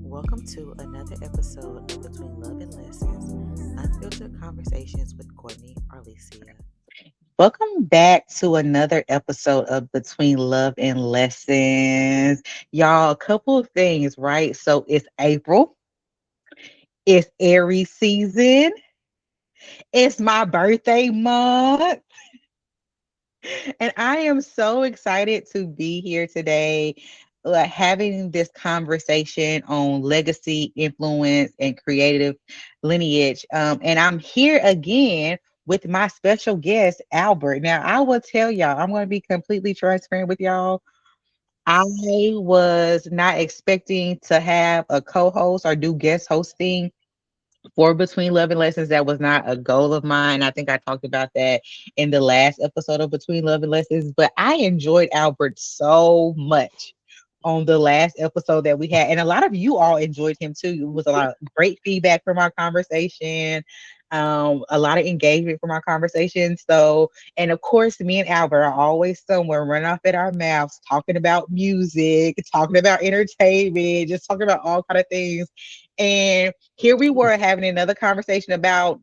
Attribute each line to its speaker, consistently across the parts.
Speaker 1: Welcome to another episode of Between Love and Lessons, Unfiltered Conversations with Courtney Arlesia. Welcome back to another episode of Between Love and Lessons. Y'all, a couple of things, right? So it's April, it's Aries season, it's my birthday month. And I am so excited to be here today, having this conversation on legacy, influence, and creative lineage. And I'm here again with my special guest, Albert. Now, I will tell y'all, I'm going to be completely transparent with y'all. I was not expecting to have a co host or do guest hosting for Between Love and Lessons. That was not a goal of mine. I think I talked about that in the last episode of Between Love and Lessons, but I enjoyed Albert so much on the last episode that we had. And a lot of you all enjoyed him too. It was a lot of great feedback from our conversation. A lot of engagement from our conversation. So, and of course, me and Albert are always somewhere running off at our mouths, talking about music, talking about entertainment, just talking about all kind of things. And here we were having another conversation about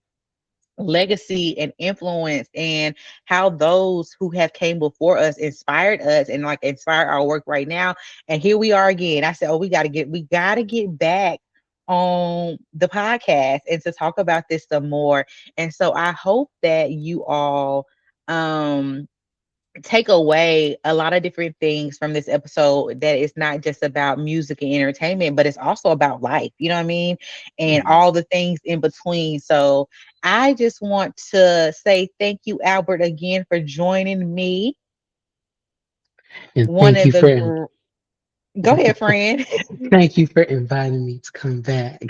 Speaker 1: legacy and influence and how those who have came before us inspired us and like inspire our work right now. And here we are again. I said, oh, we gotta get back on the podcast and to talk about this some more. And so I hope that you all take away a lot of different things from this episode, that it's not just about music and entertainment, but it's also about life, you know what I mean? And all the things in between. So I just want to say thank you, Albert, again for joining me.
Speaker 2: And
Speaker 1: One of the Go ahead, friend.
Speaker 2: thank you for inviting me to come back.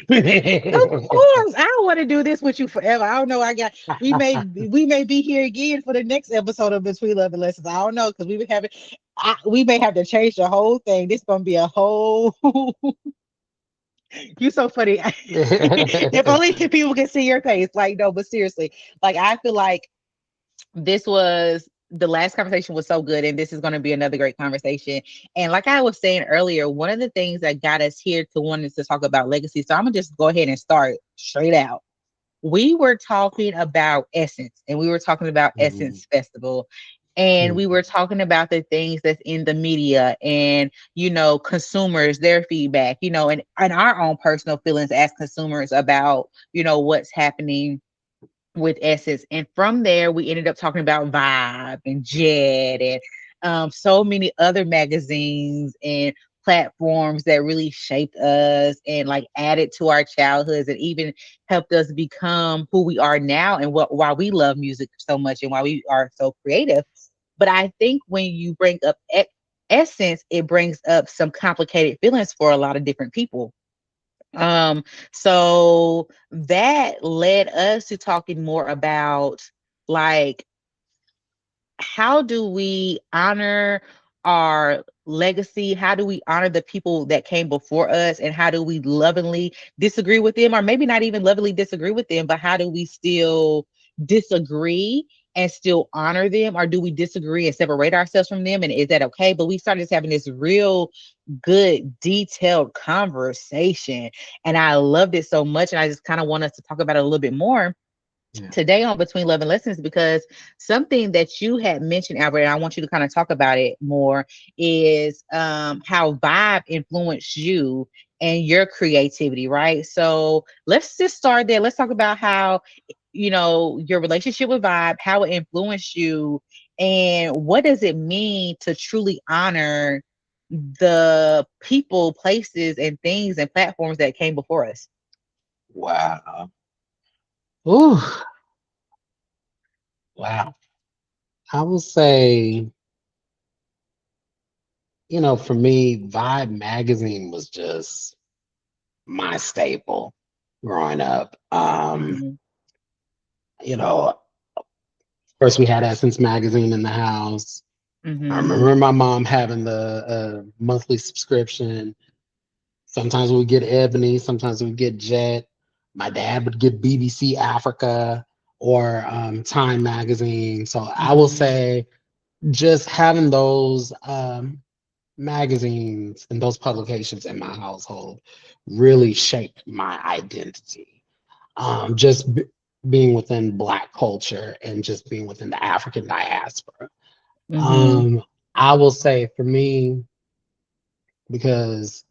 Speaker 1: Of course, I want to do this with you forever. I don't know. We may be here again for the next episode of Between Love and Lessons. I don't know, because we may have to change the whole thing. This gonna be a whole. You so funny. If only people can see your face. Like, no, but seriously, like I feel like this was the last conversation was so good, and this is going to be another great conversation. And like I was saying earlier, one of the things that got us here to wanting to talk about legacy. So I'm gonna just go ahead and start straight out. We were talking about Essence, and we were talking about
Speaker 2: Mhm,
Speaker 1: Essence Festival. And we
Speaker 2: mhm,
Speaker 1: were talking about the things that's in the media and, consumers, their feedback, and our own personal feelings as consumers about, what's happening with Essence. And from there, we ended up talking about Vibe and Jet and so many other magazines and platforms that really shaped us and like added to our childhoods and even helped us become who we are now and why we love music so much and why we are so creative. But I think when you bring up Essence, it brings up some complicated feelings for a lot of different people. um, so that led us to talking more about like how do we honor our legacy? How do we honor the people that came before us? And how do we lovingly disagree with them? Or maybe not even lovingly disagree with them, but how do we still disagree and still honor them? Or do we disagree and separate ourselves from them? And is that okay? But we started just having this real good, detailed conversation. And I loved it so much. And I just kind of want us to talk about it a little bit more
Speaker 2: yeah.
Speaker 1: today on Between Love and Lessons, because something that you had mentioned, Albert, and I want you to kind of talk about it more, is how vibe influenced you and your creativity, right? So let's just start there. Let's talk about how, your relationship with vibe, how it influenced you, and what does it mean to truly honor the people, places, and things and platforms that came before us.
Speaker 2: Wow. Ooh, wow. I will say, for me, Vibe magazine was just my staple growing up.
Speaker 1: Mhm.
Speaker 2: You know, First we had Essence magazine in the house. I
Speaker 1: Mhm.
Speaker 2: remember my mom having the monthly subscription. Sometimes we would get Ebony, sometimes we would get Jet. My dad would get BBC Africa or Time magazine. So I will
Speaker 1: Mhm.
Speaker 2: say just having those magazines and those publications in my household really shaped my identity. Just being within Black culture and just being within the African diaspora.
Speaker 1: Mm-hmm.
Speaker 2: Um, I will say for me, because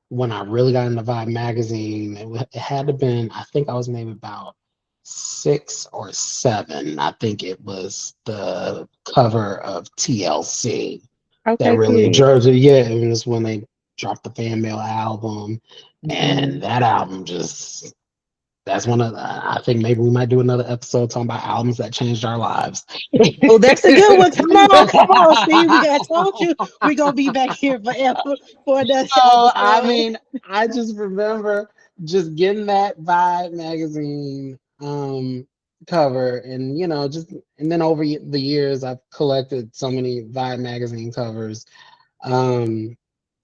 Speaker 2: when I really got into Vibe magazine, it had to been, I think I was maybe about 6 or 7. I think it was the cover of TLC that
Speaker 1: Okay,
Speaker 2: really
Speaker 1: period.
Speaker 2: drove it. Yeah, it was when they dropped the fan mail album, and
Speaker 1: Mm-hmm.
Speaker 2: that album just that's one of the, I think maybe we might do another episode talking about albums that changed our lives.
Speaker 1: Oh, that's a good one. Come on, come on. See, we got told you we're gonna be back here forever for another
Speaker 2: I
Speaker 1: episode.
Speaker 2: mean, I just remember just getting that Vibe magazine cover, and just and then over the years I've collected so many Vibe magazine covers um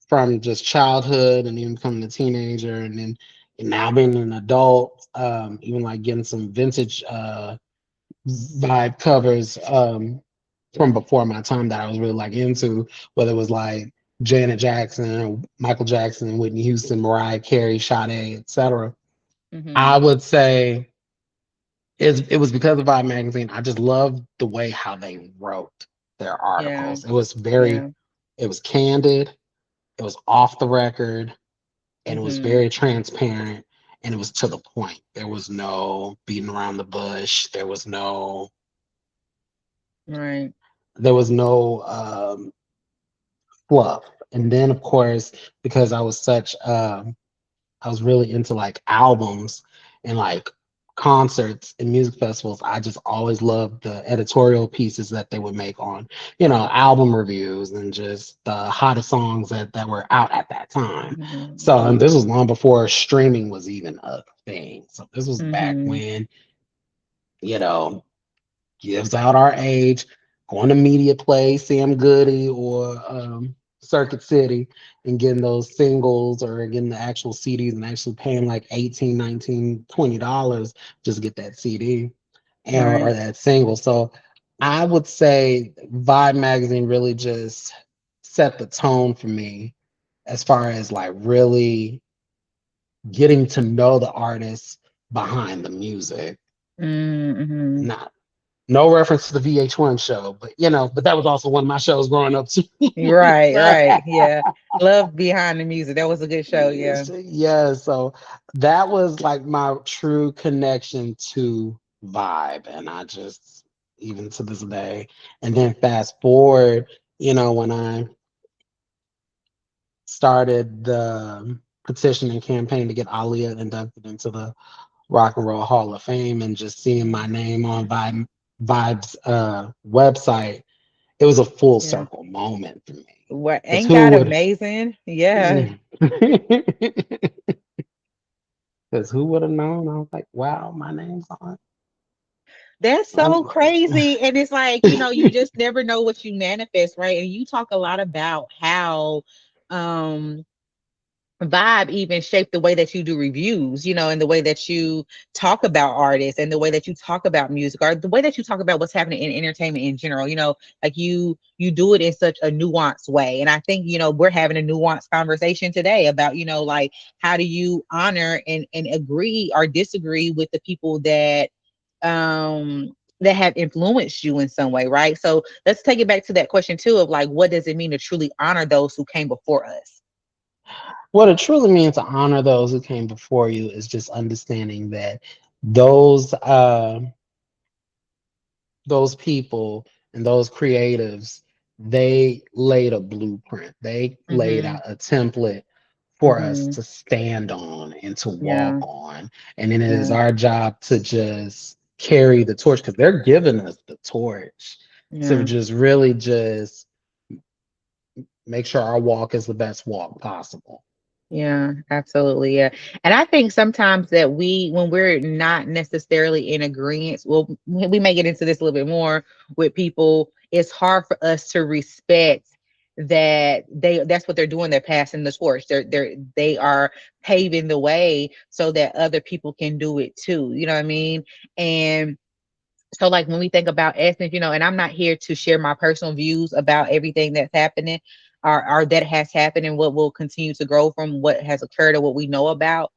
Speaker 2: from just childhood and even becoming a teenager, and then and now being an adult, even like getting some vintage Vibe covers from before my time that I was really like into, whether it was like Janet Jackson or Michael Jackson, Whitney Houston, Mariah Carey, Sade, etc.
Speaker 1: Mm-hmm.
Speaker 2: I would say it was because of Vibe magazine. I just loved the way how they wrote their
Speaker 1: Yeah,
Speaker 2: articles. It was very,
Speaker 1: yeah.
Speaker 2: it was candid, it was off the record, and it was
Speaker 1: Mm-hmm.
Speaker 2: very transparent, and it was to the point. There was no beating around the bush.
Speaker 1: Right.
Speaker 2: There was no fluff. And then of course, because I was really into like albums and like concerts and music festivals, I just always loved the editorial pieces that they would make on, album reviews and just the hottest songs that were out at that time. So
Speaker 1: Mm-hmm.
Speaker 2: and this was long before streaming was even a thing. So this was back
Speaker 1: Mm-hmm.
Speaker 2: when, you know, gives out our age, going to Media Play, Sam Goody, or Circuit City, and getting those singles or getting the actual CDs and actually paying like 18, 19, $20 just to get that CD or
Speaker 1: Right.
Speaker 2: that single. So I would say Vibe magazine really just set the tone for me as far as like really getting to know the artists behind the music.
Speaker 1: Mm-hmm.
Speaker 2: Not No reference to the VH1 show, but but that was also one of my shows growing up too.
Speaker 1: Right,
Speaker 2: So,
Speaker 1: right. Yeah. Love Behind the Music. That was a good show. Yeah.
Speaker 2: yeah, so that was like my true connection to Vibe, and I just even to this day. And then fast forward, when I started the petition and campaign to get Aaliyah inducted into the Rock and Roll Hall of Fame, and just seeing my name on Vibe's website, it was a full
Speaker 1: Yeah.
Speaker 2: circle moment for me.
Speaker 1: What
Speaker 2: Because
Speaker 1: ain't
Speaker 2: who
Speaker 1: that
Speaker 2: would,
Speaker 1: amazing? Yeah.
Speaker 2: because who would have known? I was like, wow, my name's on.
Speaker 1: That's so
Speaker 2: Um,
Speaker 1: crazy. And it's like, you just never know what you manifest, right? And you talk a lot about how um Vibe even shaped the way that you do reviews, and the way that you talk about artists and the way that you talk about music or the way that you talk about what's happening in entertainment in general, like you do it in such a nuanced way. And I think, we're having a nuanced conversation today about, like how do you honor and agree or disagree with the people that have influenced you in some way, right? So let's take it back to that question too of like what does it mean to truly honor those who came before us?
Speaker 2: what it truly means to honor those who came before you is just understanding that those those people and those creatives, they laid a blueprint. They laid
Speaker 1: Mm-hmm.
Speaker 2: out a template for us
Speaker 1: Mm-hmm.
Speaker 2: to stand on and to walk
Speaker 1: Yeah.
Speaker 2: on. And then it is
Speaker 1: Yeah.
Speaker 2: our job to just carry the torch because they're giving us the torch. So
Speaker 1: Yeah.
Speaker 2: just really just make sure our walk is the best walk possible.
Speaker 1: Yeah, absolutely. Yeah. And I think sometimes that when we're not necessarily in agreement, well, we may get into this a little bit more with people, it's hard for us to respect that that's what they're doing. They're passing the torch. They are paving the way so that other people can do it too. You know what I mean? And so like when we think about Essence, and I'm not here to share my personal views about everything that's happening. or that has happened and what will continue to grow from what has occurred or what we know about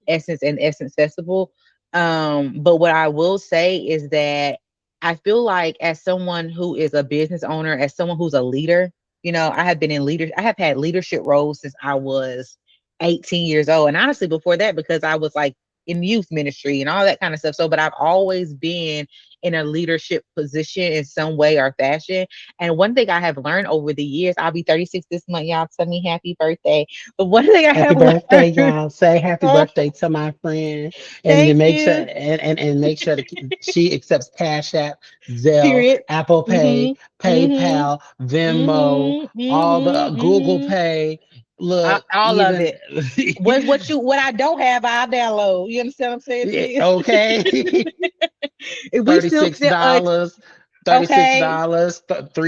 Speaker 1: Essence and Essence Festival. But what I will say is that I feel like as someone who is a business owner, as someone who's a leader, I have been in leaders. I have had leadership roles since I was 18 years old. And honestly, before that, because I was like in youth ministry and all that kind of stuff. So, but I've always been in a leadership position in some way or fashion. And one thing I have learned over the years, I'll be 36 this month, y'all. Tell me happy birthday. But one thing I
Speaker 2: Happy
Speaker 1: have
Speaker 2: birthday,
Speaker 1: learned,
Speaker 2: y'all. Say happy birthday to my friend. And then
Speaker 1: thank
Speaker 2: make sure
Speaker 1: you.
Speaker 2: and make sure that she accepts Cash App, Zelle,
Speaker 1: Period.
Speaker 2: Apple Pay,
Speaker 1: Mhm. Mhm.
Speaker 2: PayPal, Venmo,
Speaker 1: Mhm.
Speaker 2: all
Speaker 1: Mhm.
Speaker 2: the Google
Speaker 1: Mhm.
Speaker 2: Pay. Look,
Speaker 1: All of
Speaker 2: even
Speaker 1: it. What I don't have, I'll download. You understand what I'm saying to
Speaker 2: yeah,
Speaker 1: you?
Speaker 2: okay.
Speaker 1: If we still
Speaker 2: $36,
Speaker 1: still
Speaker 2: $36,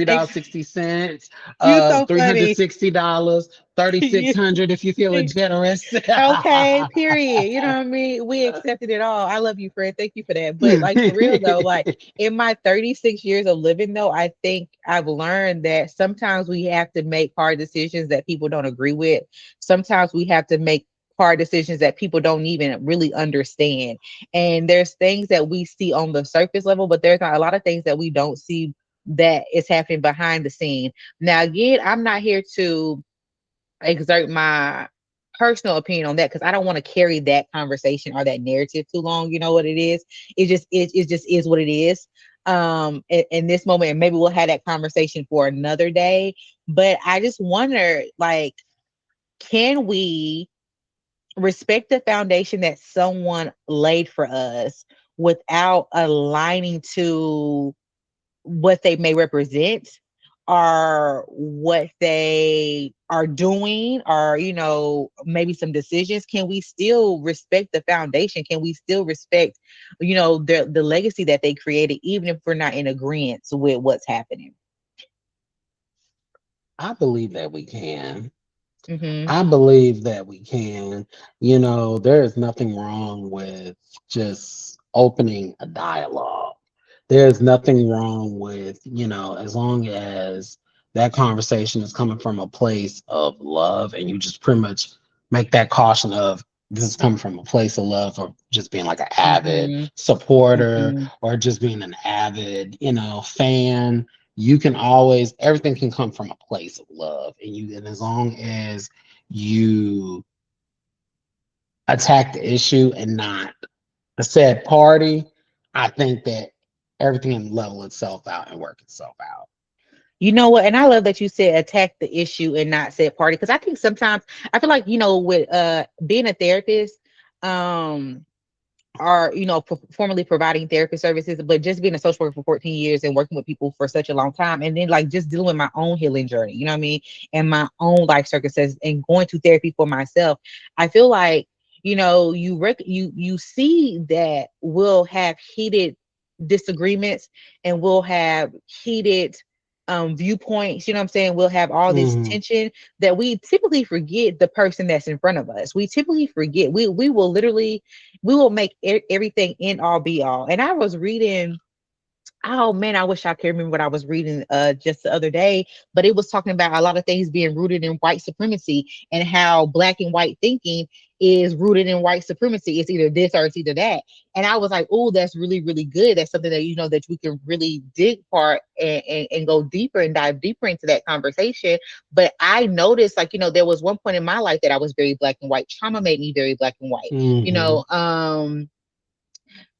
Speaker 1: okay.
Speaker 2: $3.60,
Speaker 1: You so funny.
Speaker 2: $360, 3600 if you're feeling generous.
Speaker 1: Okay, period. You know what I mean? We accepted it all. I love you, Fred. Thank you for that. But like for real though, like in my 36 years of living though, I think I've learned that sometimes we have to make hard decisions that people don't agree with. Sometimes we have to make hard decisions that people don't even really understand. And there's things that we see on the surface level, but there's not a lot of things that we don't see that is happening behind the scene. Now, again, I'm not here to exert my personal opinion on that because I don't want to carry that conversation or that narrative too long. You know what it is? It just is what it is. In this moment, and maybe we'll have that conversation for another day. But I just wonder, like, can we respect the foundation that someone laid for us without aligning to what they may represent or what they are doing or maybe some decisions? Can we still respect the foundation? Can we still respect the legacy that they created even if we're not in agreement with what's happening?
Speaker 2: I believe that we can.
Speaker 1: Mm-hmm.
Speaker 2: I believe that we can. There is nothing wrong with just opening a dialogue. There's nothing wrong with, as long as that conversation is coming from a place of love and you just pretty much make that caution of this is coming from a place of love or just being like an avid
Speaker 1: Mm-hmm.
Speaker 2: supporter
Speaker 1: Mm-hmm.
Speaker 2: or just being an avid, fan. You can always, everything can come from a place of love. And as long as you attack the issue and not the said party, I think that everything can level itself out and work itself out.
Speaker 1: You know what? And I love that you said attack the issue and not said party. Because I think sometimes I feel like, with being a therapist, um, or formerly providing therapy services, but just being a social worker for 14 years and working with people for such a long time, and then like just dealing with my own healing journey, you know what I mean, and my own life circumstances, and going to therapy for myself. I feel like you see that we'll have heated disagreements and we'll have heated viewpoints, you know what I'm saying? We'll have all this
Speaker 2: Hmm.
Speaker 1: tension that we typically forget the person that's in front of us. We typically forget. We will literally we will make everything end all be all. And I was reading, oh man, I wish I could remember what I was reading just the other day, but it was talking about a lot of things being rooted in white supremacy and how black and white thinking is rooted in white supremacy. It's either this or it's either that. And I was like, oh, that's really, really good. That's something that that we can really dig part and go deeper and dive deeper into that conversation. But I noticed, like, there was one point in my life that I was very black and white. Trauma made me very black and white. You
Speaker 2: Hmm.
Speaker 1: know, um,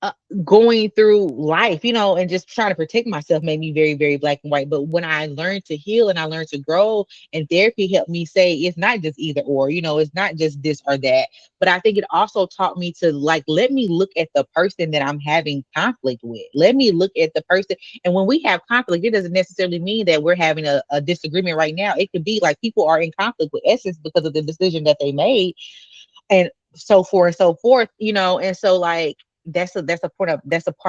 Speaker 1: uh, going through life, and just trying to protect myself made me very, very black and white. But when I learned to heal and I learned to grow, and therapy helped me say it's not just either or, it's not just this or that. But I think it also taught me to, like, let me look at the person that I'm having conflict with. Let me look at the person. And when we have conflict, it doesn't necessarily mean that we're having a disagreement right now. It could be like people are in conflict with Essence because of the decision that they made, and so forth and so forth, and so like that's a part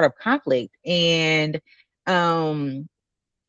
Speaker 1: of conflict. And um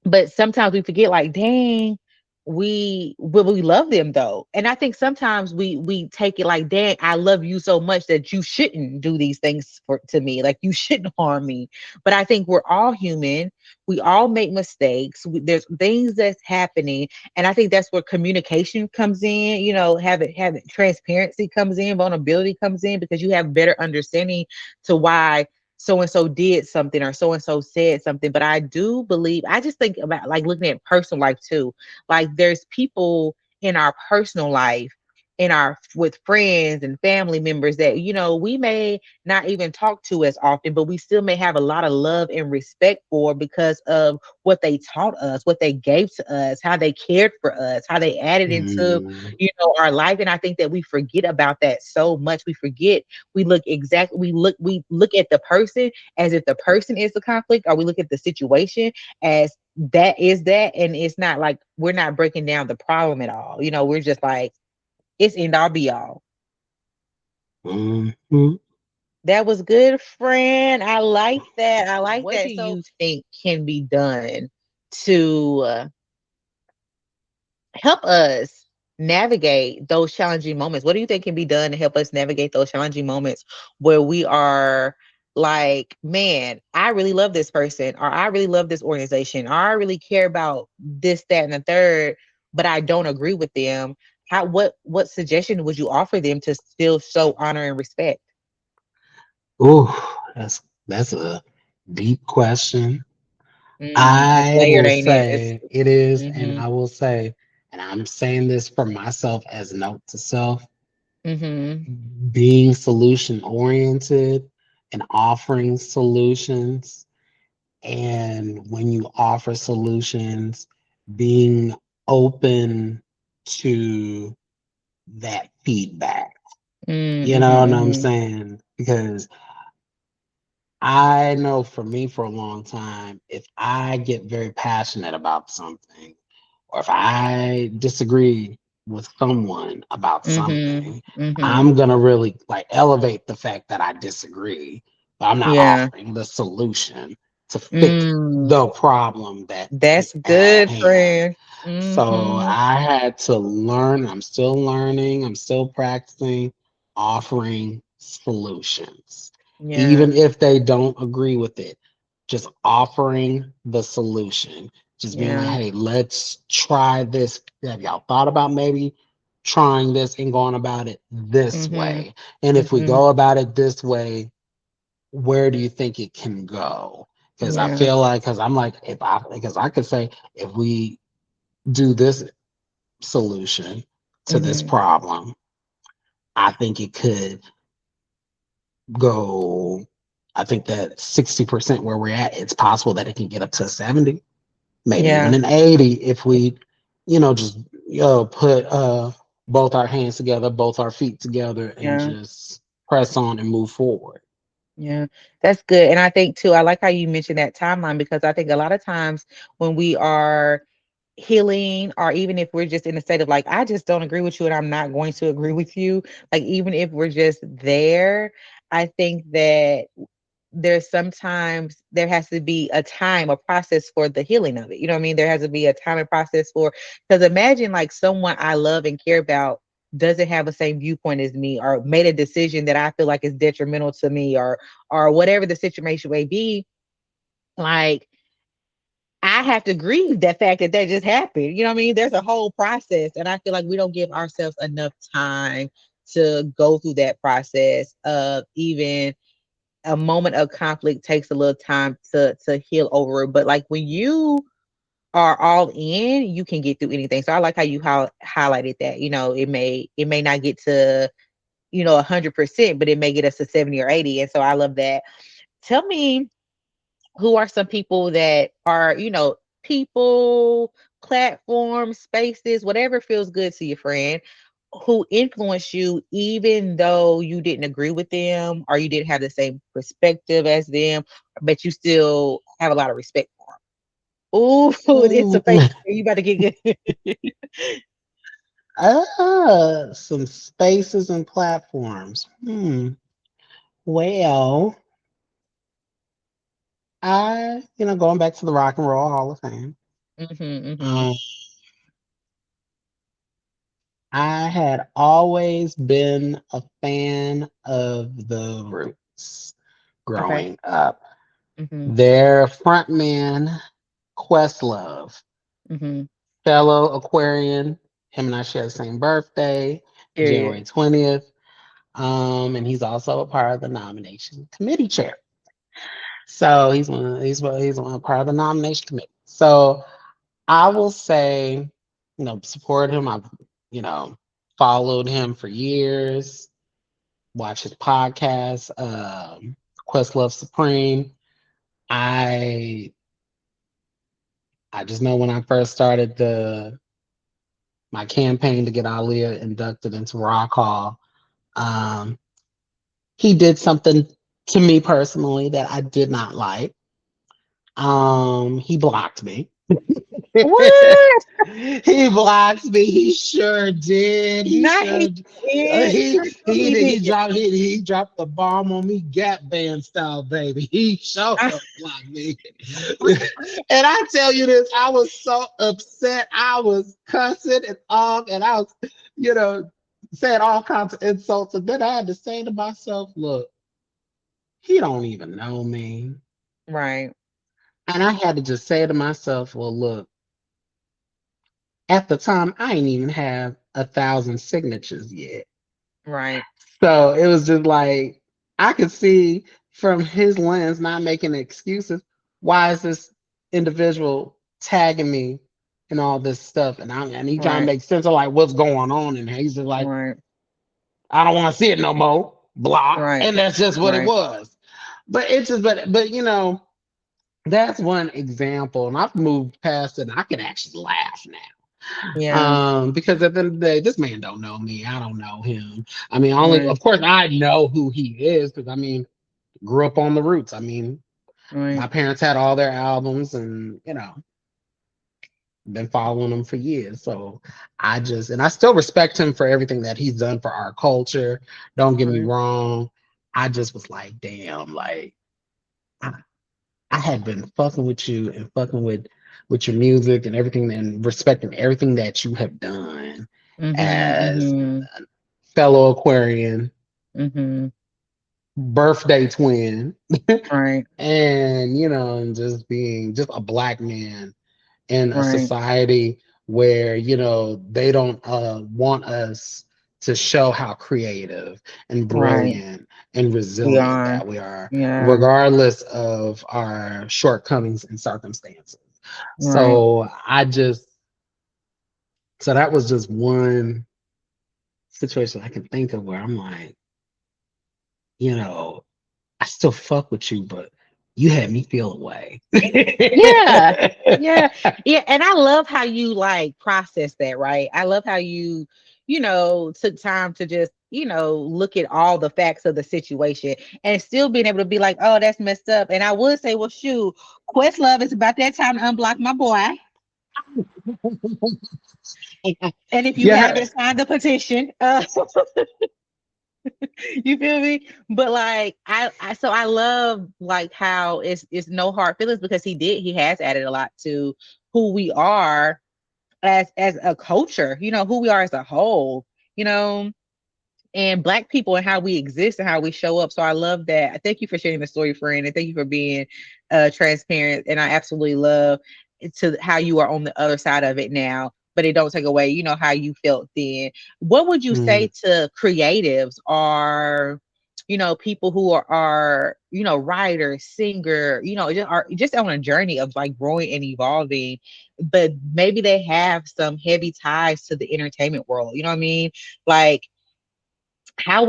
Speaker 1: but sometimes we forget, like, dang, we love them though. And I think sometimes we take it like, dang, I love you so much that you shouldn't do these things for to me, like you shouldn't harm me. But I think we're all human, we all make mistakes, there's things that's happening. And I think that's where communication comes in, you know, having transparency comes in, vulnerability comes in, because you have better understanding to why so and so did something or so and so said something. But I do believe, I just think about like looking at personal life too. Like there's people in our personal life, in our with friends and family members that, you know, we may not even talk to as often, but we still may have a lot of love and respect for, because of what they taught us, what they gave to us, how they cared for us, how they added into,
Speaker 2: Mm,
Speaker 1: you know, our life. And I think that we forget about that so much. We forget, we look at the person as if the person is the conflict, or we look at the situation as that is that. And it's not like, we're not breaking down the problem at all. You know, we're just like, it's end all be all.
Speaker 2: mhm.
Speaker 1: That was good, friend. I like that. I like
Speaker 2: What do
Speaker 1: that. So
Speaker 2: you
Speaker 1: think can be done to help us navigate those challenging moments? What do you think can be done to help us navigate those challenging moments where we are like, man, I really love this person, or I really love this organization, or I really care about this, that, and the third, but I don't agree with them? How, what suggestion would you offer them to still show honor and respect?
Speaker 2: Oh, that's a deep question.
Speaker 1: It's
Speaker 2: I
Speaker 1: layered,
Speaker 2: will
Speaker 1: ain't it? It's
Speaker 2: say it is, and
Speaker 1: mm-hmm.
Speaker 2: I will say, and I'm saying this for myself as note to self,
Speaker 1: Mm-hmm.
Speaker 2: being solution oriented and offering solutions. And when you offer solutions, being open to that feedback. You know what I'm
Speaker 1: Mm-hmm.
Speaker 2: saying? Because I know for me, for a long time, if I get very passionate about something, or if I disagree with someone about
Speaker 1: Mm-hmm.
Speaker 2: something,
Speaker 1: Mm-hmm.
Speaker 2: I'm gonna really like elevate the fact that I disagree, but I'm not
Speaker 1: Yeah.
Speaker 2: offering the solution to fix
Speaker 1: Mm.
Speaker 2: the problem that
Speaker 1: That's
Speaker 2: is at
Speaker 1: good,
Speaker 2: hand.
Speaker 1: friend.
Speaker 2: So
Speaker 1: Mhm.
Speaker 2: I had to learn, I'm still learning, I'm still practicing offering solutions.
Speaker 1: Yeah.
Speaker 2: Even if they don't agree with it, just offering the solution. Just being like,
Speaker 1: Yeah.
Speaker 2: hey, let's try this. Have y'all thought about maybe trying this and going about it this
Speaker 1: Mhm.
Speaker 2: way? And if we
Speaker 1: Mhm.
Speaker 2: go about it this way, where do you think it can go? Because I
Speaker 1: Yeah.
Speaker 2: feel like, because I'm like, because I could say, if we do this solution to this
Speaker 1: Mhm.
Speaker 2: problem, I think it could go. I think that 60% where we're at, it's possible that it can get up to 70, maybe even
Speaker 1: Yeah.
Speaker 2: an 80 if we, just put both our hands together, both our feet together, and
Speaker 1: Yeah.
Speaker 2: just press on and move forward.
Speaker 1: Yeah. That's good. And I think too, I like how you mentioned that timeline, because I think a lot of times when we are healing, or even if we're just in a state of like, I just don't agree with you and I'm not going to agree with you, like even if we're just there, I think that there's sometimes there has to be a time, a process for the healing of it. You know what I mean? There has to be a time and process for, because imagine like someone I love and care about doesn't have the same viewpoint as me, or made a decision that I feel like is detrimental to me, or whatever the situation may be. Like I have to grieve that fact that that just happened. You know what I mean? There's a whole process, and I feel like we don't give ourselves enough time to go through that process of even a moment of conflict takes a little time to heal over it. But like when you are all in, you can get through anything. So I like how you highlighted that. You know, it may not get to, you know, 100%, but it may get us to 70 or 80. And so I love that. Tell me, who are some people that are, you know, people, platforms, spaces, whatever feels good to your friend, who influenced you even though you didn't agree with them or you didn't have the same perspective as them, but you still have a lot of respect for them? Ooh, it's a face.
Speaker 2: Mm.
Speaker 1: You about to get good.
Speaker 2: Some spaces and platforms. Well, going back to the Rock and Roll Hall of Fame.
Speaker 1: Mhm, mhm.
Speaker 2: Um, I had always been a fan of the Roots
Speaker 1: Okay.
Speaker 2: growing up.
Speaker 1: Mhm.
Speaker 2: Their frontman, Questlove,
Speaker 1: Mhm.
Speaker 2: fellow Aquarian, him and I share the same birthday,
Speaker 1: Period.
Speaker 2: January 20th. And he's also a part of the nomination committee chair. So he's one part of the nomination committee. So I will say, support him. I've, you know, followed him for years, watch his podcast, Questlove Supreme. I I just know when I first started the my campaign to get Aaliyah inducted into Rock Hall, um, he did something to me personally that I did not like. He blocked me.
Speaker 1: What?
Speaker 2: He blocks me. He sure did. He
Speaker 1: Not he
Speaker 2: sure.
Speaker 1: did.
Speaker 2: He
Speaker 1: He
Speaker 2: did.
Speaker 1: did.
Speaker 2: He dropped the bomb on me, Gap Band style, baby. He showed
Speaker 1: I,
Speaker 2: up blocked me. And I tell you this, I was so upset. I was cussing and off, and I was, you know, saying all kinds of insults. And then I had to say to myself, "Look, he don't even know me."
Speaker 1: right.
Speaker 2: And I had to just say to myself, "Well, look." At the time, I didn't even have 1,000 signatures yet.
Speaker 1: Right.
Speaker 2: So it was just like I could see from his lens, not making excuses, why is this individual tagging me and all this stuff? And he trying to
Speaker 1: Right.
Speaker 2: make sense of like what's going on. And he's just like,
Speaker 1: Right.
Speaker 2: I don't want to see it no more. Block.
Speaker 1: Right.
Speaker 2: And that's just what it
Speaker 1: Right.
Speaker 2: was. But it's just but that's one example. And I've moved past it and I can actually laugh now.
Speaker 1: Yeah.
Speaker 2: Because at the end of the day, this man don't know me. I don't know him. I mean, only
Speaker 1: Right.
Speaker 2: of course I know who he is because I mean, grew up on the roots. I mean,
Speaker 1: Right.
Speaker 2: my parents had all their albums and been following him for years. So I still respect him for everything that he's done for our culture. Don't get me
Speaker 1: Right.
Speaker 2: wrong. I just was like, damn, like I, I had been fucking with you and fucking with your music and everything and respecting everything that you have done
Speaker 1: Mhm.
Speaker 2: as
Speaker 1: Mhm.
Speaker 2: fellow Aquarian,
Speaker 1: Mhm.
Speaker 2: birthday twin,
Speaker 1: Right.
Speaker 2: and and just being just a black man in a
Speaker 1: Right.
Speaker 2: society where they don't want us to show how creative and
Speaker 1: Right.
Speaker 2: brilliant and
Speaker 1: We
Speaker 2: resilient
Speaker 1: are.
Speaker 2: that we are,
Speaker 1: Yeah.
Speaker 2: regardless of our shortcomings and circumstances.
Speaker 1: Right.
Speaker 2: So that was just one situation I can think of where I'm like, you know, I still fuck with you, but you had me feel away.
Speaker 1: Yeah. Yeah. Yeah. And I love how you like process that, right? I love how took time to just, look at all the facts of the situation and still being able to be like, oh, that's messed up. And I would say, well, shoot, Questlove, it's about that time to unblock my boy. And if you
Speaker 2: Yeah,
Speaker 1: haven't signed the petition, you feel me? But like I love like how it's no hard feelings because he has added a lot to who we are as a culture, who we are as a whole, you know, and black people and how we exist and how we show up. So I love that. Thank you for sharing the story, friend, and thank you for being transparent. And I absolutely love to how you are on the other side of it now, but it don't take away, how you felt then. What would you say
Speaker 2: mm,
Speaker 1: to creatives or people who are writers, singer, just are just on a journey of like growing and evolving, but maybe they have some heavy ties to the entertainment world. You know what I mean? Like what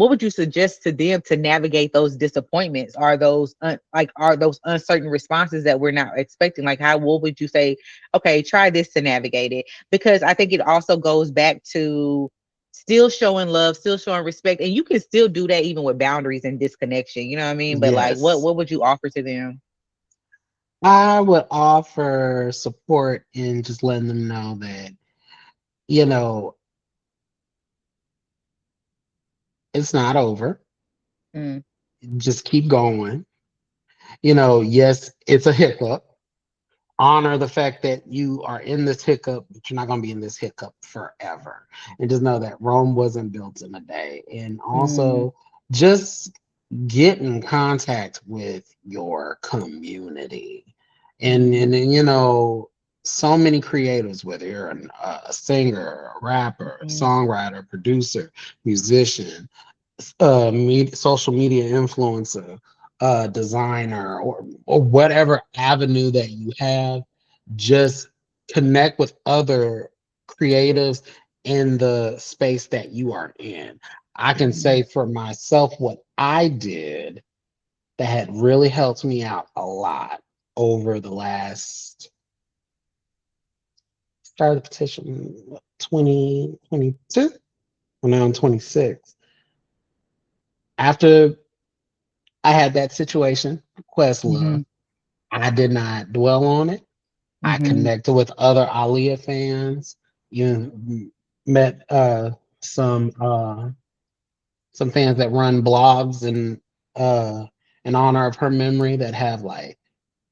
Speaker 1: would you suggest to them to navigate those disappointments? Are those are those uncertain responses that we're not expecting? Like what would you say, okay, try this to navigate it? Because I think it also goes back to still showing love, still showing respect, and you can still do that even with boundaries and disconnection, you know what I mean? But like
Speaker 2: yes.
Speaker 1: what would you offer to them?
Speaker 2: I would offer support in just letting them know that, you know, it's not over.
Speaker 1: Mm,
Speaker 2: Just keep going. Yes, it's a hiccup. honor the fact that you are in this hiccup, but you're not going to be in this hiccup forever. And just know that Rome wasn't built in a day. And
Speaker 1: Mm,
Speaker 2: also just get in contact with your community. And
Speaker 1: mm,
Speaker 2: then, you know, so many creators, whether you're a singer, a rapper, a
Speaker 1: mm,
Speaker 2: songwriter, producer, musician, social media influencer, designer, or whatever avenue that you have, just connect with other creatives in the space that you are in. I can
Speaker 1: mm,
Speaker 2: say for myself what I did that had really helped me out a lot over the last started the petition 2022 when I'm 26. After I had that situation, Questlove.
Speaker 1: mhm,
Speaker 2: I did not dwell on it. I
Speaker 1: mhm,
Speaker 2: connected with other Aaliyah fans. You met some some fans that run blogs and in honor of her memory that have like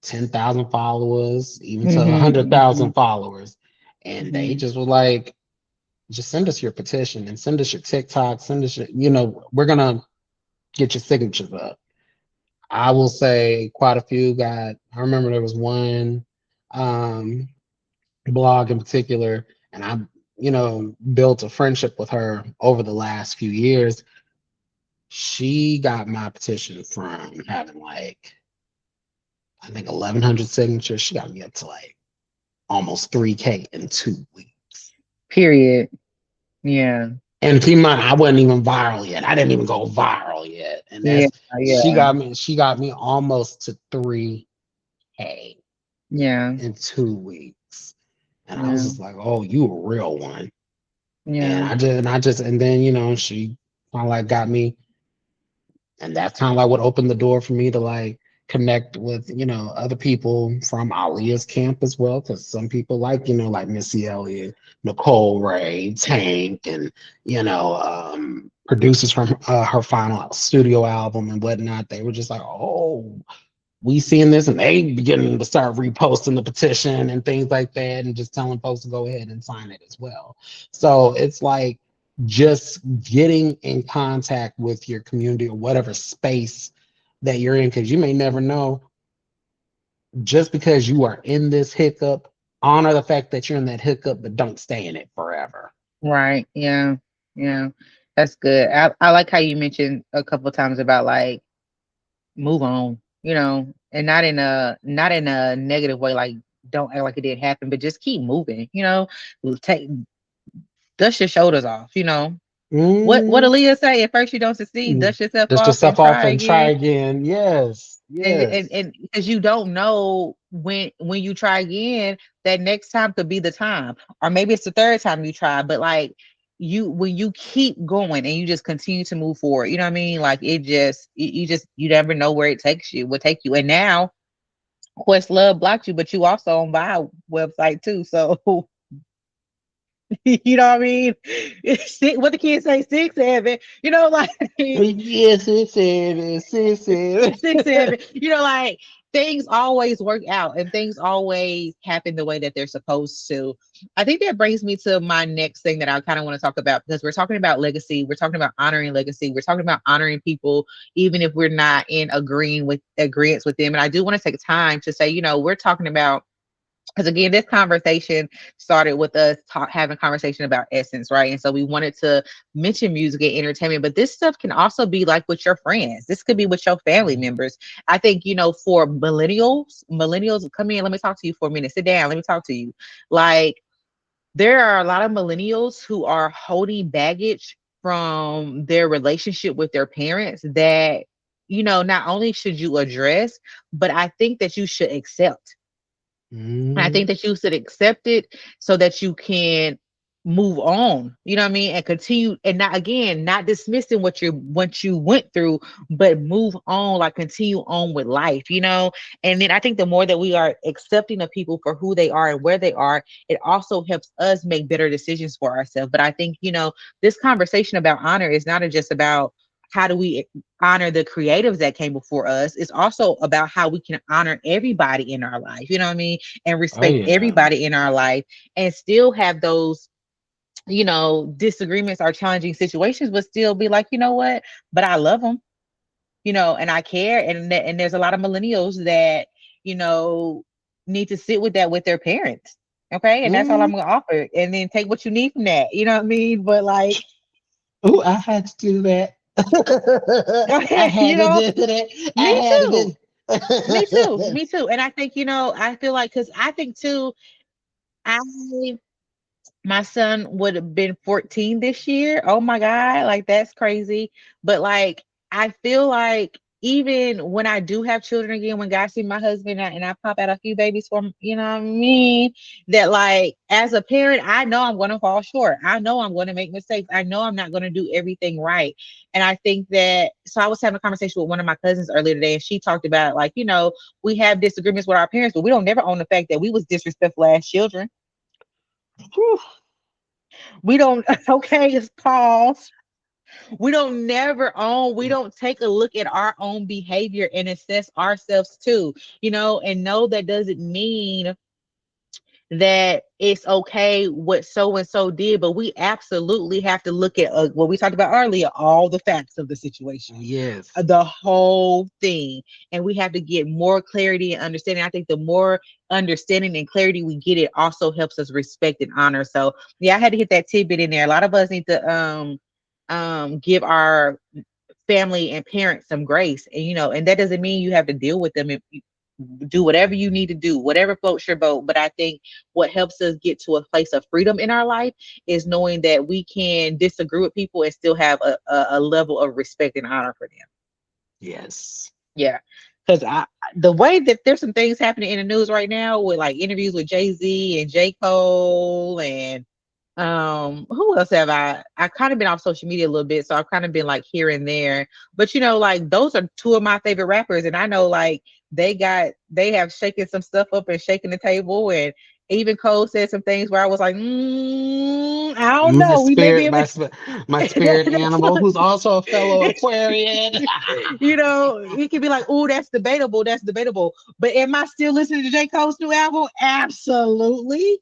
Speaker 2: 10,000 followers, even to
Speaker 1: mhm,
Speaker 2: 100,000
Speaker 1: mhm,
Speaker 2: followers, and they
Speaker 1: mhm,
Speaker 2: just were like, just send us your petition and send us your TikTok, send us your, you know, we're gonna get your signatures up. I will say quite a few got. I remember there was one um, blog in particular, and I, you know, built a friendship with her over the last few years. She got my petition from having like I think 1,100 signatures. She got me up to like almost 3K in 2 weeks.
Speaker 1: period. Yeah.
Speaker 2: And keep in mind, I wasn't even viral yet. I didn't even go viral yet, and
Speaker 1: Yeah.
Speaker 2: that's she
Speaker 1: Yeah.
Speaker 2: got me. She got me almost to 3K
Speaker 1: Yeah.
Speaker 2: in 2 weeks. And I was
Speaker 1: Yeah.
Speaker 2: just like, "Oh, you a real one." And
Speaker 1: Yeah.
Speaker 2: and then you know, she kind of like got me, and that's kind of like what opened the door for me to like connect with you know other people from Aaliyah's camp as well, because some people like you know like Missy Elliott, Nicole Ray, Tank, and you know producers from her final studio album and whatnot. They were just like, "Oh, we seeing this," and they beginning to start reposting the petition and things like that, and just telling folks to go ahead and sign it as well. So it's like just getting in contact with your community or whatever space that you're in, because you may never know. Just because you are in this hiccup, honor the fact that you're in that hiccup, but don't stay in it forever.
Speaker 1: Right. Yeah. Yeah. That's good. I like how you mentioned a couple of times about like move on, and not in a negative way, like don't act like it didn't happen, but just keep moving, take dust your shoulders off, What
Speaker 2: Mm,
Speaker 1: Aaliyah say? At first you don't succeed, dust yourself
Speaker 2: dust
Speaker 1: off and
Speaker 2: yourself off
Speaker 1: try
Speaker 2: and try
Speaker 1: again.
Speaker 2: again. Yes, yes.
Speaker 1: And because you don't know when you try again, that next time could be the time. Or maybe it's the third time you try, but like when you keep going and you just continue to move forward, you know what I mean? Like it just you never know where it takes you, will take you. And now Questlove blocked you, but you also on Vibe website too. So you know what I mean? What the kids say, 6 7, like
Speaker 2: Yes, it is.
Speaker 1: 6 7, like things always work out and things always happen the way that they're supposed to. I think that brings me to my next thing that I kind of want to talk about, because we're talking about legacy, we're talking about honoring legacy, we're talking about honoring people, even if we're not in agreements with them. And I do want to take time to say, we're talking about, because again, this conversation started with us having conversation about essence, right? And so we wanted to mention music and entertainment, but this stuff can also be like with your friends. This could be with your family members. I think, for millennials, come in, let me talk to you for a minute. Sit down, let me talk to you. Like, there are a lot of millennials who are holding baggage from their relationship with their parents that, not only should you address, but I think that you should accept. I think
Speaker 2: Mm,
Speaker 1: that you should accept it so that you can move on. You know what I mean? And continue, and not, again, not dismissing what you went through, but move on, like continue on with life, And then I think the more that we are accepting of people for who they are and where they are, it also helps us make better decisions for ourselves. But I think, this conversation about honor is not just about how do we honor the creatives that came before us, it's also about how we can honor everybody in our life, you know what I mean, and
Speaker 2: Oh
Speaker 1: respect
Speaker 2: yeah.
Speaker 1: everybody in our life, and still have those, disagreements or challenging situations, but still be like, you know what, but I love them, and I care. And there's a lot of millennials that, you know, need to sit with that with their parents. Okay. And that's all I'm
Speaker 2: Mm.
Speaker 1: gonna offer. And then take what you need from that. You know what I mean? But like,
Speaker 2: Oh, I had to do that. I
Speaker 1: okay,
Speaker 2: had to do that. I
Speaker 1: me
Speaker 2: had to
Speaker 1: too.
Speaker 2: do.
Speaker 1: Me too. Me too. And I think, I feel like, because I think too, I my son would have been 14 this year. Oh my God, like that's crazy. But like, I feel like even when I do have children again, when God see my husband and I pop out a few babies for him, you know what I mean? That like, as a parent, I know I'm going to fall short. I know I'm going to make mistakes. I know I'm not going to do everything right. And I think that, so I was having a conversation with one of my cousins earlier today, and she talked about like, we have disagreements with our parents, but we don't never own the fact that we was disrespectful as children.
Speaker 2: Whew.
Speaker 1: We don't, okay, just pause. We don't never own, we don't take a look at our own behavior and assess ourselves too, and no, that doesn't mean that it's okay what so and so did, but we absolutely have to look at what we talked about earlier, all the facts of the situation,
Speaker 2: Yes.
Speaker 1: the whole thing. And we have to get more clarity and understanding. I think the more understanding and clarity we get, it also helps us respect and honor. So yeah, I had to hit that tidbit in there. A lot of us need to give our family and parents some grace, and and that doesn't mean you have to deal with them. If you do whatever you need to do, whatever floats your boat. But I think what helps us get to a place of freedom in our life is knowing that we can disagree with people and still have a level of respect and honor for them.
Speaker 2: Yes.
Speaker 1: Yeah. Because the way that there's some things happening in the news right now with like interviews with Jay-Z and J. Cole, and who else have I kind of been off social media a little bit, so I've kind of been like here and there. But like those are two of my favorite rappers, and I know like they have shaken some stuff up and shaking the table, and even Cole said some things where I was like, I don't
Speaker 2: My
Speaker 1: know, we may be
Speaker 2: spirit,
Speaker 1: able
Speaker 2: my spirit
Speaker 1: that's
Speaker 2: animal,
Speaker 1: what,
Speaker 2: who's also a fellow Aquarian.
Speaker 1: he could be like, oh, that's debatable. But am I still listening to J. Cole's new album? Absolutely.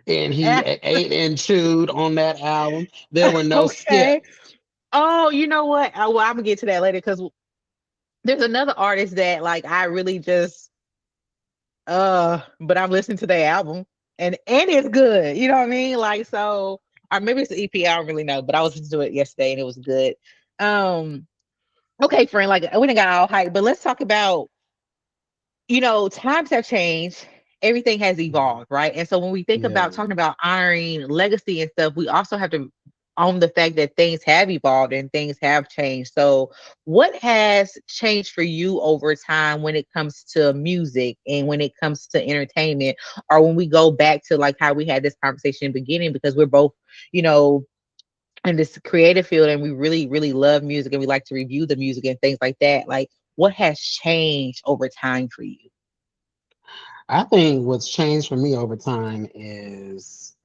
Speaker 2: And he ate and chewed on that album. There were no
Speaker 1: Okay.
Speaker 2: skips.
Speaker 1: Oh, you know what? Well, I'm gonna get to that later, because there's another artist that like I really just but I'm listening to their album, and it's good. You know what I mean? Like, so, or maybe it's the EP. I don't really know, but I was listening to it yesterday and it was good. Um, okay, friend. Like, we didn't got all hype, but let's talk about, times have changed. Everything has evolved, right? And so when we think about
Speaker 2: Yeah.
Speaker 1: talking about honoring legacy and stuff, we also have to own the fact that things have evolved and things have changed. So what has changed for you over time when it comes to music and when it comes to entertainment, or when we go back to like how we had this conversation in the beginning, because we're both, you know, in this creative field, and we really, really love music and we like to review the music and things like that. Like, what has changed over time for you?
Speaker 2: I think what's changed for me over time is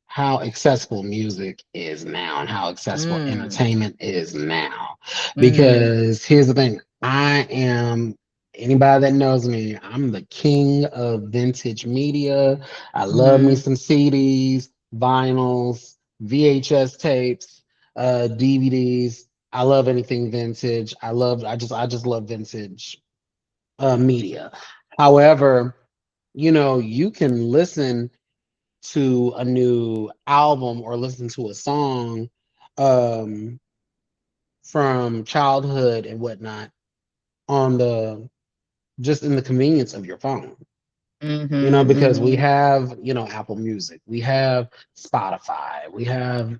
Speaker 2: how accessible music is now and how accessible
Speaker 1: Mm,
Speaker 2: entertainment is now.
Speaker 1: mm,
Speaker 2: Because here's the thing, I am anybody that knows me, I'm the king of vintage media. I love me
Speaker 1: mm,
Speaker 2: some CDs, vinyls, VHS tapes, DVDs. I love anything vintage. I just love vintage media. However, you can listen to a new album or listen to a song um, from childhood and whatnot on the just in the convenience of your phone. Because we
Speaker 1: mhm,
Speaker 2: have, Apple Music, we have Spotify, we have,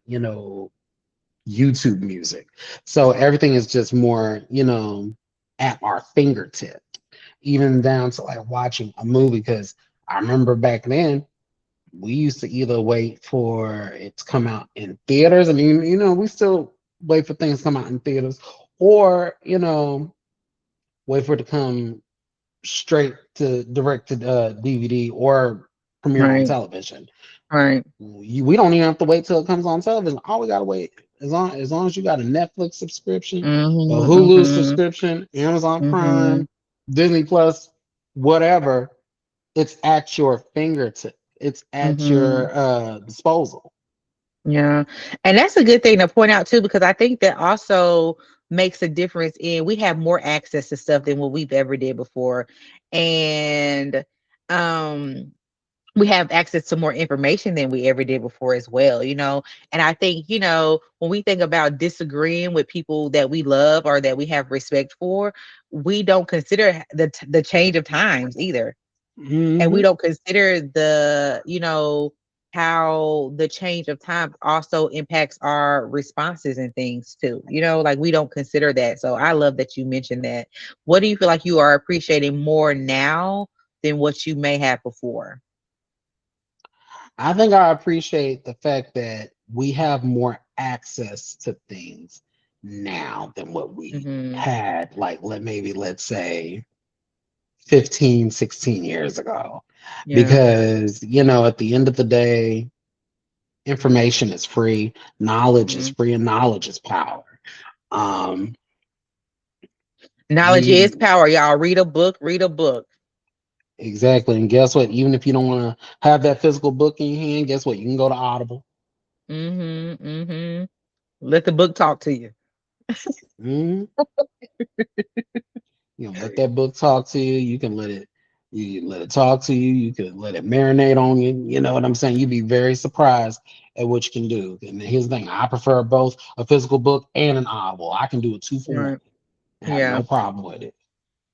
Speaker 2: YouTube Music. So everything is just more, at our fingertip, even down to like watching a movie. Because I remember back then, we used to either wait for it to come out in theaters. I mean, we still wait for things to come out in theaters, or, wait for it to come straight to direct to DVD or premiere on
Speaker 1: right,
Speaker 2: television.
Speaker 1: right,
Speaker 2: We don't even have to wait till it comes on television. All we gotta wait. as long as you got a Netflix subscription, a
Speaker 1: Mhm,
Speaker 2: Hulu
Speaker 1: mhm,
Speaker 2: subscription, Amazon Prime,
Speaker 1: mhm,
Speaker 2: Disney Plus, whatever, it's at your fingertip. It's at
Speaker 1: mhm.
Speaker 2: your disposal.
Speaker 1: Yeah. And that's a good thing to point out too, because I think that also makes a difference in we have more access to stuff than what we've ever did before. And um we have access to more information than we ever did before as well, you know. And I think, you know, when we think about disagreeing with people that we love or that we have respect for, we don't consider the change of times either, and we
Speaker 2: Hmm.
Speaker 1: don't consider the, you know, how the change of time also impacts our responses and things too, you know, like we don't consider that. So I love that you mentioned that. What do you feel like you are appreciating more now than what you may have before?
Speaker 2: I think I appreciate the fact that we have more access to things now than what we
Speaker 1: Hmm.
Speaker 2: had, like let's say 15, 16 years ago.
Speaker 1: Yeah.
Speaker 2: Because, at the end of the day, information is free, knowledge is
Speaker 1: Hmm.
Speaker 2: free, and knowledge is power. Um,
Speaker 1: Knowledge is
Speaker 2: you
Speaker 1: power, y'all. Read a book, read a book.
Speaker 2: exactly, and guess what? Even if you don't want to have that physical book in your hand, guess what? You can go to Audible.
Speaker 1: Hmm. Hmm. Let the book talk to you.
Speaker 2: Mhm. Let that book talk to you. You let it talk to you. You can let it marinate on you. You know what I'm saying? You'd be very surprised at what you can do. And here's the thing: I prefer both a physical book and an Audible. I can do a two for one.
Speaker 1: Right.
Speaker 2: I have
Speaker 1: Yeah.
Speaker 2: no problem with it.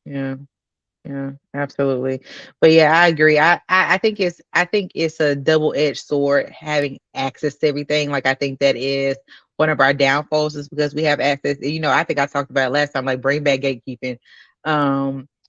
Speaker 1: Yeah. Yeah, absolutely. But yeah, I agree. I think it's a double-edged sword having access to everything. Like I think that is one of our downfalls is because we have access. You know, I think I talked about it last time, like bring back gatekeeping.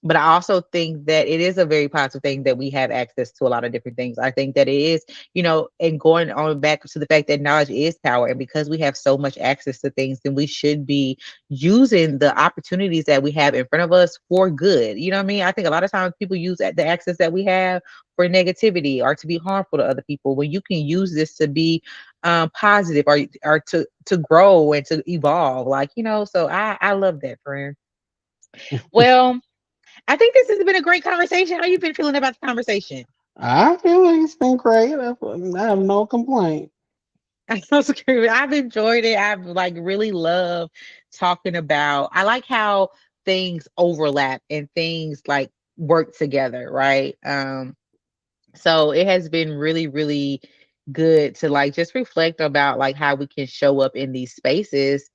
Speaker 1: But I also think that it is a very positive thing that we have access to a lot of different things. I think that it is, you know, and going on back to the fact that knowledge is power, and because we have so much access to things, then we should be using the opportunities that we have in front of us for good. You know what I mean? I think a lot of times people use the access that we have for negativity or to be harmful to other people. When you can use this to be positive or to grow and to evolve, like you know. So I love that, friend. Well, I think this has been a great conversation. How you been feeling about the conversation?
Speaker 2: I feel like it's been great. I have no complaint.
Speaker 1: I've enjoyed it. I've like really loved talking about. I like how things overlap and things like work together, right? So it has been really, really good to like just reflect about like how we can show up in these spaces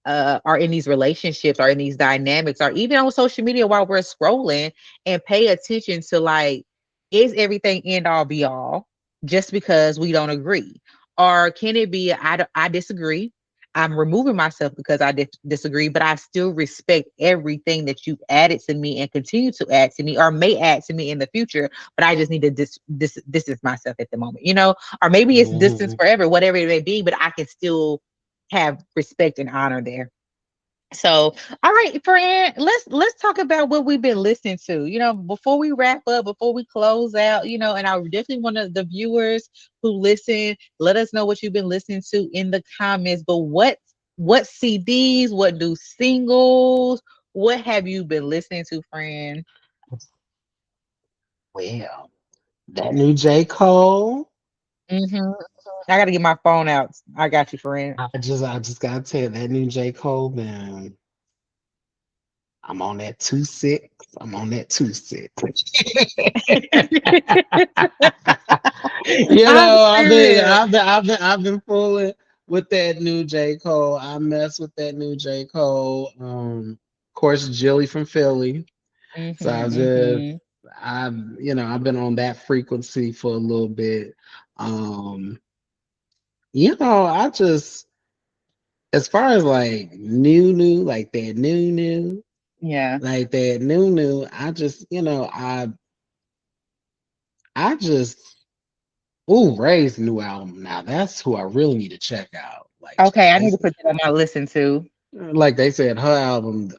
Speaker 1: are in these relationships or in these dynamics or even on social media while we're scrolling and pay attention to like, is everything end all be all just because we don't agree? Or can it be, I disagree. I'm removing myself because I disagree, but I still respect everything that you've added to me and continue to add to me or may add to me in the future. But I just need to distance myself at the moment, you know, or maybe it's distance
Speaker 2: Mhm.
Speaker 1: forever, whatever it may be, but I can still have respect and honor there. So, all right, friend, let's talk about what we've been listening to. You know, before we wrap up, before we close out, you know, and I definitely want the viewers who listen, let us know what you've been listening to in the comments. But what CDs, what new singles, what have you been listening to, friend?
Speaker 2: Well, that new J. Cole.
Speaker 1: Hmm. I gotta get my phone out. I got you, friend.
Speaker 2: I just gotta tell you, that new J. Cole, man. I'm on that 2-6. I'm on that 2-6.
Speaker 1: I'm
Speaker 2: I've been
Speaker 1: serious.
Speaker 2: I've been I've been I've been fooling with that new J. Cole. I mess with that new J. Cole. Of course, Jilly from Philly.
Speaker 1: Hmm.
Speaker 2: So
Speaker 1: Hmm.
Speaker 2: I've been on that frequency for a little bit. Um, I just, as far as like new,
Speaker 1: Yeah.
Speaker 2: like that new, I just, ooh, Ray's new album. Now that's who I really need to check out.
Speaker 1: Okay, I need to put that on my listen too.
Speaker 2: Like they said, her album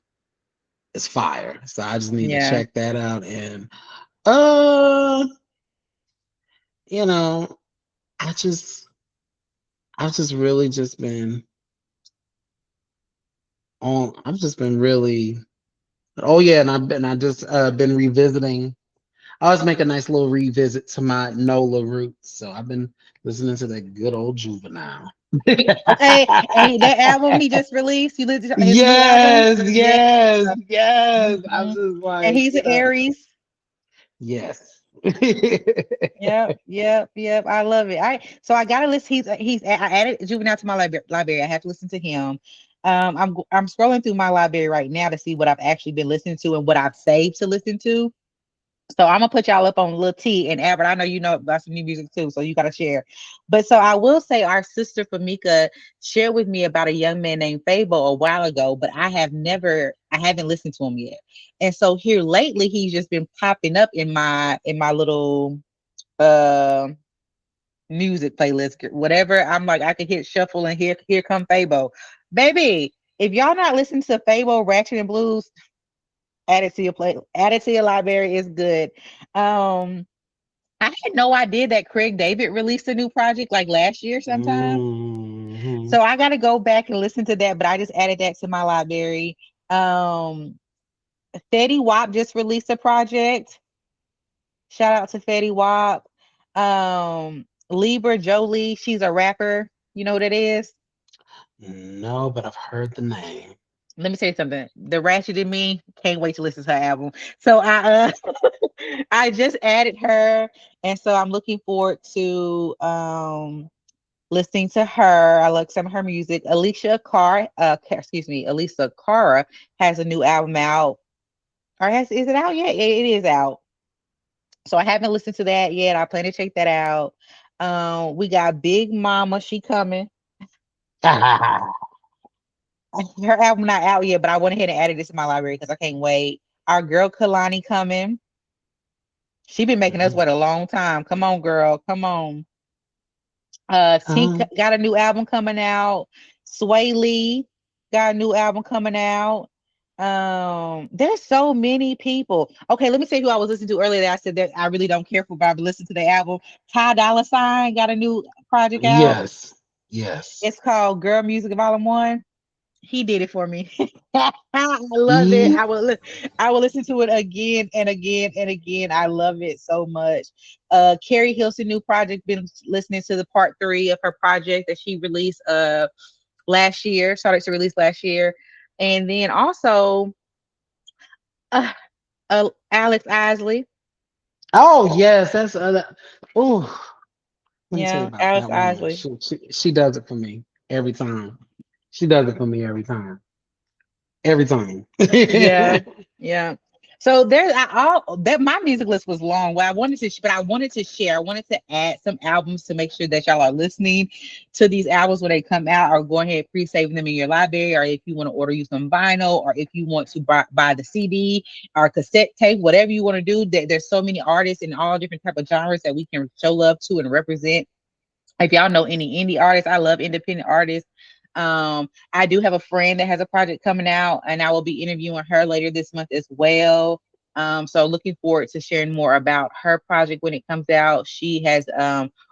Speaker 2: is fire. So I just need to
Speaker 1: Yeah.
Speaker 2: check that out. And uh, you know, I just I've just really just been I've just been really. Oh yeah, and I just been revisiting. I always make a nice little revisit to my Nola roots, so I've been listening to that good old Juvenile.
Speaker 1: Okay, and that album he just released, you listened to his new album?
Speaker 2: Yes,
Speaker 1: Yeah.
Speaker 2: yes, yes. I'm
Speaker 1: Mhm.
Speaker 2: just
Speaker 1: And
Speaker 2: like,
Speaker 1: he's an Aries.
Speaker 2: yes.
Speaker 1: Yep, yep, yep. I love it. I gotta listen. I added Juvenile to my library. I have to listen to him. I'm scrolling through my library right now to see what I've actually been listening to and what I've saved to listen to. So I'm gonna put y'all up on Lil T and Albert. I know you know about some new music too, so you gotta share. But so I will say our sister Famika shared with me about a young man named Fable a while ago, but I haven't listened to him yet. And so here lately he's just been popping up in my little uh music playlist, whatever. I'm like, I could hit shuffle and here come Fable. Baby, if y'all not listening to Fable, Ratchet and Blues, add it to your library is good. Um I had no idea that Craig David released a new project like last year sometime.
Speaker 2: Hmm.
Speaker 1: So I gotta go back and listen to that, but I just added that to my library. Um Fetty Wap just released a project. Shout out to Fetty Wap. Libra Jolie, she's a rapper. You know what it is?
Speaker 2: No, but I've heard the name.
Speaker 1: Let me say something. The Ratchet in Me, can't wait to listen to her album. So I I just added her, and so I'm looking forward to listening to her. I like some of her music. Alicia Cara has a new album out. Or is it out yet? Yeah, it is out. So I haven't listened to that yet. I plan to check that out. We got Big Mama, she coming. Her album not out yet, but I went ahead and added this to my library because I can't wait. Our girl Kalani coming. She been making us wait a long time. Come on, girl. Come on. Tink
Speaker 2: Uh,
Speaker 1: got a new album coming out. Sway Lee got a new album coming out. There's so many people. Okay, let me say who I was listening to earlier that I said that I really don't care for, but I've listened to the album. Ty Dolla Sign got a new project out.
Speaker 2: yes, yes.
Speaker 1: It's called Girl Music Volume 1. He did it for me. I love it.
Speaker 2: Ye-
Speaker 1: I will listen to it again and again and again. I love it so much. Carrie Hilson new project. Been listening to the part 3 of her project that she released last year. Started to release last year, and then also uh, Alex Isley.
Speaker 2: Oh yes, that's oh. Let me tell you
Speaker 1: Yeah,
Speaker 2: about
Speaker 1: Alex
Speaker 2: that woman.
Speaker 1: Isley.
Speaker 2: She does it for me every time. She does it for me every time. Every time.
Speaker 1: Yeah, yeah. So there's all that my music list was long. Well, but I wanted to share. I wanted to add some albums to make sure that y'all are listening to these albums when they come out, or go ahead pre-save them in your library, or if you want to order you some vinyl, or if you want to buy the CD or cassette tape, whatever you want to do. There's so many artists in all different type of genres that we can show love to and represent. If y'all know any indie artists, I love independent artists. I do have a friend that has a project coming out, and I will be interviewing her later this month as well. So looking forward to sharing more about her project when it comes out. She has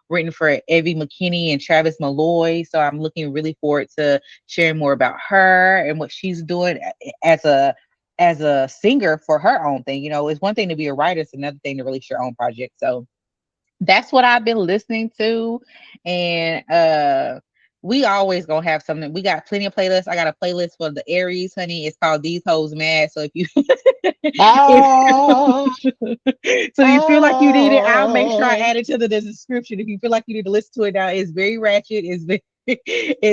Speaker 1: written for Evie McKinney and Travis Malloy, so I'm looking really forward to sharing more about her and what she's doing as a singer for her own thing. You know, it's one thing to be a writer; it's another thing to release your own project. So that's what I've been listening to. And we always gonna have something. We got plenty of playlists. I got a playlist for the Aries, honey. It's called These Hoes Mad. So if you if
Speaker 2: Ah,
Speaker 1: so you feel like you need it, I'll make sure I
Speaker 2: ah.
Speaker 1: add it to the description. If you feel like you need to listen to it now, it's very ratchet.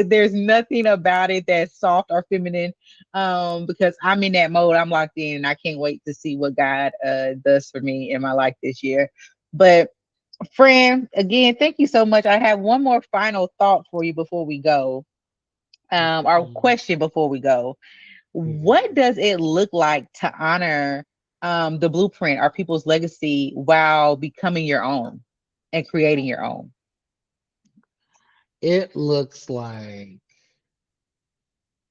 Speaker 1: There's nothing about it that's soft or feminine. Because I'm in that mode. I'm locked in and I can't wait to see what God does for me in my life this year. But friend, again, thank you so much. I have one more final thought for you before we go. Our
Speaker 2: Mhm,
Speaker 1: question before we go. What
Speaker 2: mhm.
Speaker 1: does it look like to honor the blueprint or people's legacy while becoming your own and creating your own?
Speaker 2: It looks like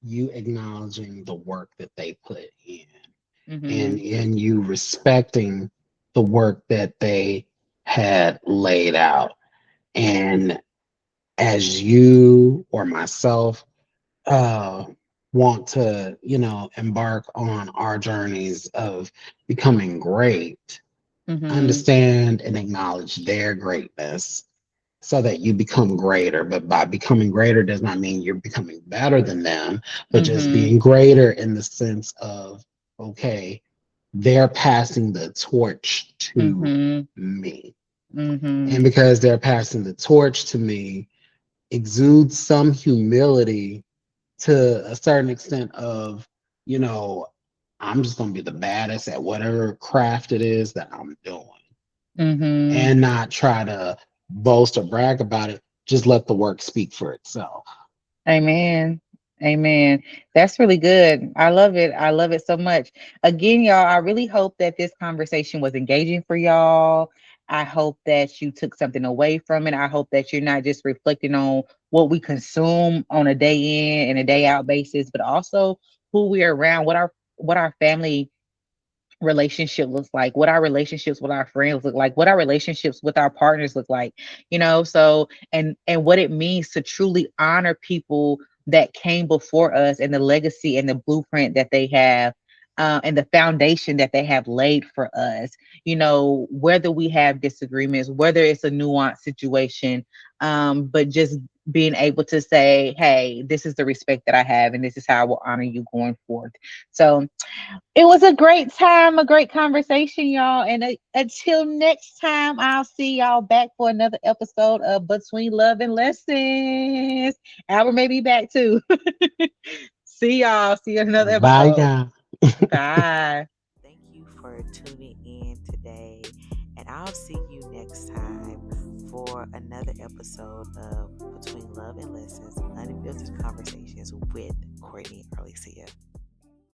Speaker 2: you acknowledging the work that they put in,
Speaker 1: Mm-hmm.
Speaker 2: and you respecting the work that they had laid out. And as you or myself, uh, want to, embark on our journeys of becoming great,
Speaker 1: Mhm.
Speaker 2: understand and acknowledge their greatness so that you become greater. But by becoming greater does not mean you're becoming better than them, but just
Speaker 1: Mhm.
Speaker 2: being greater in the sense of, okay, they're passing the torch to
Speaker 1: Mhm.
Speaker 2: me. And
Speaker 1: Mhm.
Speaker 2: because they're passing the torch to me, exudes some humility to a certain extent of, you know, I'm just going to be the baddest at whatever craft it is that I'm doing
Speaker 1: Mhm.
Speaker 2: and not try to boast or brag about it. Just let the work speak for itself.
Speaker 1: Amen. Amen. That's really good. I love it. I love it so much. Again, y'all, I really hope that this conversation was engaging for y'all. I hope that you took something away from it. I hope that you're not just reflecting on what we consume on a day in and a day out basis, but also who we're around, what our family relationship looks like, what our relationships with our friends look like, what our relationships with our partners look like, so and what it means to truly honor people that came before us and the legacy and the blueprint that they have, and the foundation that they have laid for us, whether we have disagreements, whether it's a nuanced situation, but just being able to say, hey, this is the respect that I have and this is how I will honor you going forth. So it was a great time, a great conversation, y'all. And until next time, I'll see y'all back for another episode of Between Love and Lessons. Albert may be back too. See y'all. See you in another
Speaker 2: Bye,
Speaker 1: episode.
Speaker 2: y'all.
Speaker 1: Bye. Thank you for tuning in today. And I'll see you next time for another episode of Between Love and Lessons Unfiltered Conversations with Courtney Arlesia.